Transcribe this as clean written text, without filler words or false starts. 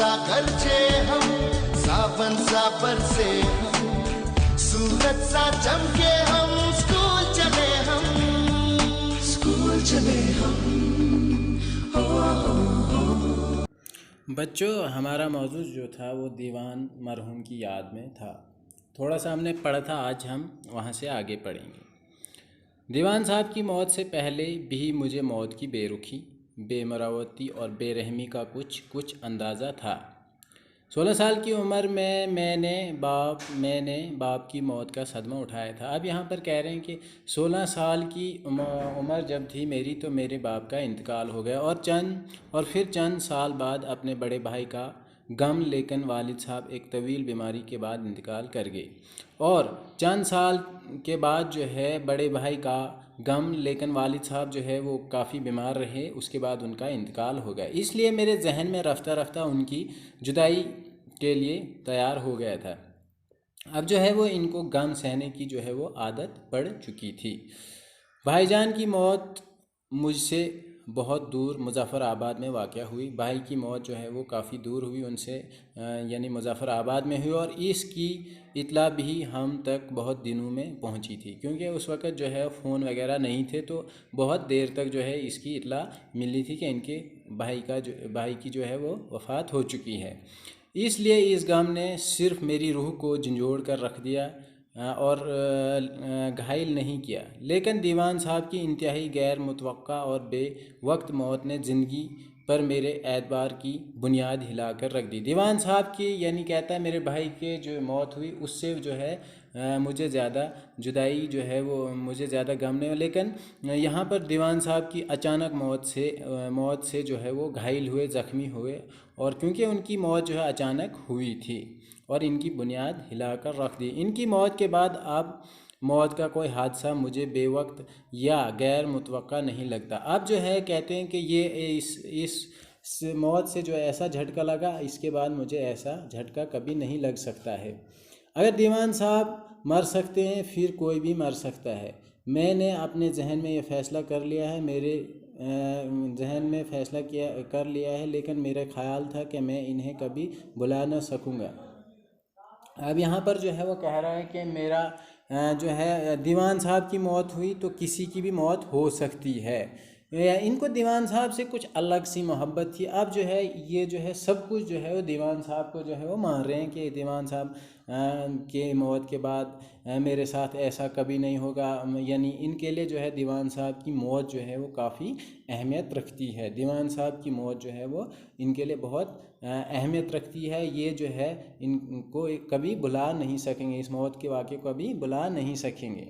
सा गरजे हम, सावन सा बरसे हम, सूरज सा चमके हम, स्कूल चले हम, स्कूल चले हम। बच्चों, हमारा मौजूद जो था वो दीवान मरहूम की याद में था। थोड़ा सा हमने पढ़ा था, आज हम वहाँ से आगे पढ़ेंगे। दीवान साहब की मौत से पहले भी मुझे मौत की बेरुखी, बेमरावती और बेरहमी का कुछ अंदाज़ा था। 16 साल की उम्र में मैंने बाप की मौत का सदमा उठाया था। अब यहाँ पर कह रहे हैं कि 16 साल की उम्र जब थी मेरी, तो मेरे बाप का इंतकाल हो गया और फिर चंद साल बाद अपने बड़े भाई का गम, लेकिन वालिद साहब एक तवील बीमारी के बाद इंतकाल कर गए। और चंद साल के बाद जो है बड़े भाई का गम, लेकिन वालिद साहब जो है वो काफ़ी बीमार रहे, उसके बाद उनका इंतकाल हो गया। इसलिए मेरे जहन में रफ्ता रफ्ता उनकी जुदाई के लिए तैयार हो गया था। अब जो है वो इनको गम सहने की जो है वो आदत पड़ चुकी थी। भाईजान की मौत मुझसे बहुत दूर मुज़फ़्फ़राबाद में वाक़या हुई। भाई की मौत जो है वो काफ़ी दूर हुई उनसे, यानी मुज़फ़्फ़राबाद में हुई, और इसकी इतला भी हम तक बहुत दिनों में पहुंची थी, क्योंकि उस वक़्त जो है फ़ोन वगैरह नहीं थे, तो बहुत देर तक जो है इसकी इतला मिली थी कि इनके भाई की जो है वो वफ़ात हो चुकी है। इसलिए इस गम ने सिर्फ़ मेरी रूह को झंझोड़ कर रख दिया और घायल नहीं किया। लेकिन दीवान साहब की इंतहाई गैर मुतवक्का और बेवक्त मौत ने ज़िंदगी पर मेरे एतबार की बुनियाद हिलाकर रख दी। दीवान साहब की, यानी कहता है मेरे भाई के जो मौत हुई उससे जो है मुझे ज़्यादा जुदाई जो है वो मुझे ज़्यादा गम नहीं, लेकिन यहाँ पर दीवान साहब की अचानक मौत से जो है वो घायल हुए, ज़ख्मी हुए, और क्योंकि उनकी मौत जो है अचानक हुई थी और इनकी बुनियाद हिलाकर रख दी। इनकी मौत के बाद अब मौत का कोई हादसा मुझे बेवक्त या गैर मुतवक्का नहीं लगता। अब जो है कहते हैं कि ये इस मौत से जो ऐसा झटका लगा, इसके बाद मुझे ऐसा झटका कभी नहीं लग सकता है। अगर दीवान साहब मर सकते हैं, फिर कोई भी मर सकता है। मैंने अपने जहन में ये फ़ैसला कर लिया है, मेरे जहन में फ़ैसला कर लिया है, लेकिन मेरा ख़्याल था कि मैं इन्हें कभी बुला न सकूँगा। अब यहाँ पर जो है वो कह रहा है कि मेरा जो है दीवान साहब की मौत हुई तो किसी की भी मौत हो सकती है। इनको दीवान साहब से कुछ अलग सी मोहब्बत थी। अब जो है ये जो है सब कुछ जो है वो दीवान साहब को जो है वो मान रहे हैं कि दीवान साहब के मौत के बाद मेरे साथ ऐसा कभी नहीं होगा। यानी इनके लिए जो है दीवान साहब की मौत जो है वो काफ़ी अहमियत रखती है। दीवान साहब की मौत जो है वो इनके लिए बहुत अहमियत रखती है। ये जो है इनको कभी भुला नहीं सकेंगे, इस मौत के वाक़े को कभी भुला नहीं सकेंगे।